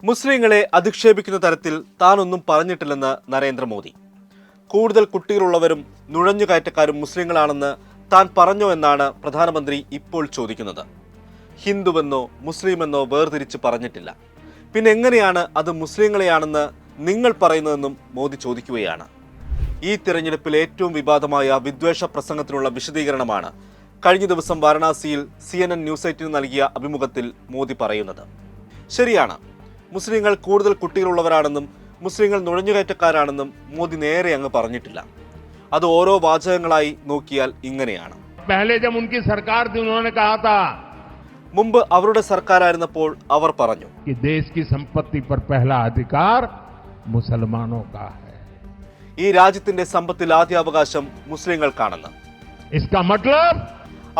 മുസ്ലിങ്ങളെ അധിക്ഷേപിക്കുന്ന തരത്തിൽ താനൊന്നും പറഞ്ഞിട്ടില്ലെന്ന് നരേന്ദ്രമോദി. കൂടുതൽ കുട്ടികളുള്ളവരും നുഴഞ്ഞുകയറ്റക്കാരും മുസ്ലിങ്ങളാണെന്ന് താൻ പറഞ്ഞോ എന്നാണ് പ്രധാനമന്ത്രി ഇപ്പോൾ ചോദിക്കുന്നത്. ഹിന്ദുവെന്നോ മുസ്ലിമെന്നോ വേർതിരിച്ച് പറഞ്ഞിട്ടില്ല. പിന്നെ എങ്ങനെയാണ് അത് മുസ്ലിങ്ങളെയാണെന്ന് നിങ്ങൾ പറയുന്നതെന്നും മോദി ചോദിക്കുകയാണ്. ഈ തിരഞ്ഞെടുപ്പിൽ ഏറ്റവും വിവാദമായ വിദ്വേഷ പ്രസംഗത്തിനുള്ള വിശദീകരണമാണ് കഴിഞ്ഞ ദിവസം വാരണാസിയിൽ CNN ന്യൂസ് 8 നൽകിയ അഭിമുഖത്തിൽ മോദി പറയുന്നത്. ശരിയാണ്, മുസ്ലിങ്ങൾ കൂടുതൽ കുട്ടികളുള്ളവരാണെന്നും മുസ്ലിങ്ങൾ നുഴഞ്ഞുകയറ്റക്കാരാണെന്നും മോദി നേരെ അങ്ങ് പറഞ്ഞിട്ടില്ല. അത് ഓരോ വാചകങ്ങളായി നോക്കിയാൽ ഇങ്ങനെയാണ്. മുമ്പ് അവരുടെ സർക്കാരായിരുന്നപ്പോൾ അവർ പറഞ്ഞു, ഈ രാജ്യത്തിന്റെ സമ്പത്തിൽ ആദ്യാവകാശം മുസ്ലിങ്ങൾക്കാണെന്ന്.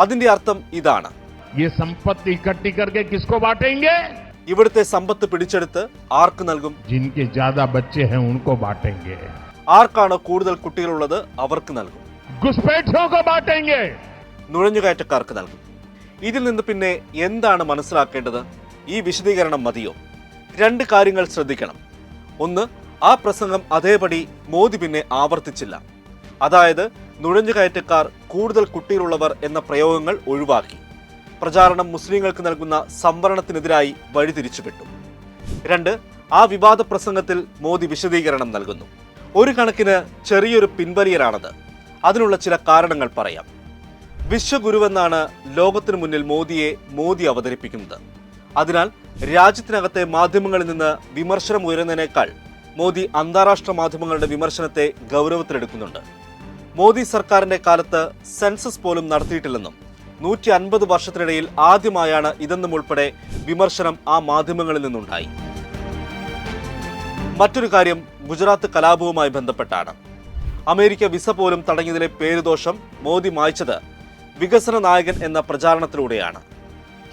അതിന്റെ അർത്ഥം ഇതാണ്, ഇവിടുത്തെ സമ്പത്ത് പിടിച്ചെടുത്ത് ആർക്ക് നൽകും? ആർക്കാണ് കൂടുതൽ കുട്ടികളുള്ളത് അവർക്ക് നൽകും, നുഴഞ്ഞുകയറ്റക്കാർക്ക് നൽകും. ഇതിൽ നിന്ന് പിന്നെ എന്താണ് മനസ്സിലാക്കേണ്ടത്? ഈ വിശദീകരണം മതിയോ? രണ്ട് കാര്യങ്ങൾ ശ്രദ്ധിക്കണം. ഒന്ന്, ആ പ്രസംഗം അതേപടി മോദി പിന്നെ ആവർത്തിച്ചില്ല. അതായത് നുഴഞ്ഞുകയറ്റക്കാർ, കൂടുതൽ കുട്ടികളുള്ളവർ എന്ന പ്രയോഗങ്ങൾ ഒഴിവാക്കി. പ്രചാരണം മുസ്ലിങ്ങൾക്ക് നൽകുന്ന സംവരണത്തിനെതിരായി വഴിതിരിച്ചുവിട്ടു. രണ്ട്, ആ വിവാദ പ്രസംഗത്തിൽ മോദി വിശദീകരണം നൽകുന്നു. ഒരു കണക്കിന് ചെറിയൊരു പിൻവലിയലാണത്. അതിനുള്ള ചില കാരണങ്ങൾ പറയാം. വിശ്വഗുരുവെന്നാണ് ലോകത്തിനു മുന്നിൽ മോദി അവതരിപ്പിക്കുന്നത്. അതിനാൽ രാജ്യത്തിനകത്തെ മാധ്യമങ്ങളിൽ നിന്ന് വിമർശനം ഉയരുന്നതിനേക്കാൾ മോദി അന്താരാഷ്ട്ര മാധ്യമങ്ങളുടെ വിമർശനത്തെ ഗൗരവത്തിലെടുക്കുന്നുണ്ട്. മോദി സർക്കാരിന്റെ കാലത്ത് സെൻസസ് പോലും നടത്തിയിട്ടില്ലെന്നും 150 വർഷത്തിനിടയിൽ ആദ്യമായാണ് ഇതെന്നും ഉൾപ്പെടെ വിമർശനം ആ മാധ്യമങ്ങളിൽ നിന്നുണ്ടായി. മറ്റൊരു കാര്യം ഗുജറാത്ത് കലാപവുമായി ബന്ധപ്പെട്ടാണ്. അമേരിക്ക വിസ പോലും തടഞ്ഞതിലെ പേരുദോഷം മോദി മായ്ച്ചത് വികസന നായകൻ എന്ന പ്രചാരണത്തിലൂടെയാണ്.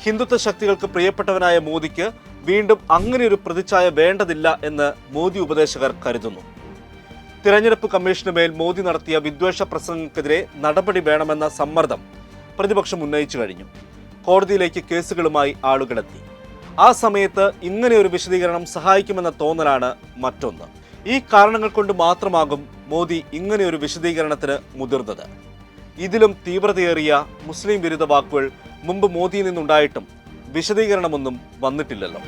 ഹിന്ദുത്വ ശക്തികൾക്ക് പ്രിയപ്പെട്ടവനായ മോദിക്ക് വീണ്ടും അങ്ങനെയൊരു പ്രതിച്ഛായ വേണ്ടതില്ല എന്ന് മോദി ഉപദേശകർ കരുതുന്നു. തിരഞ്ഞെടുപ്പ് കമ്മീഷന് മേൽ മോദി നടത്തിയ വിദ്വേഷ പ്രസംഗങ്ങൾക്കെതിരെ നടപടി വേണമെന്ന സമ്മർദ്ദം പ്രതിപക്ഷം ഉന്നയിച്ചു കഴിഞ്ഞു. കോടതിയിലേക്ക് കേസുകളുമായി ആളുകളെത്തി. ആ സമയത്ത് ഇങ്ങനെയൊരു വിശദീകരണം സഹായിക്കുമെന്ന തോന്നലാണ് മറ്റൊന്ന്. ഈ കാരണങ്ങൾ കൊണ്ട് മാത്രമാകും മോദി ഇങ്ങനെയൊരു വിശദീകരണത്തിന് മുതിർന്നത്. ഇതിലും തീവ്രതയേറിയ മുസ്ലിം വിരുദ്ധ വാക്കുകൾ മുമ്പ് മോദിയിൽ നിന്നുണ്ടായിട്ടും വിശദീകരണമൊന്നും വന്നിട്ടില്ലല്ലോ.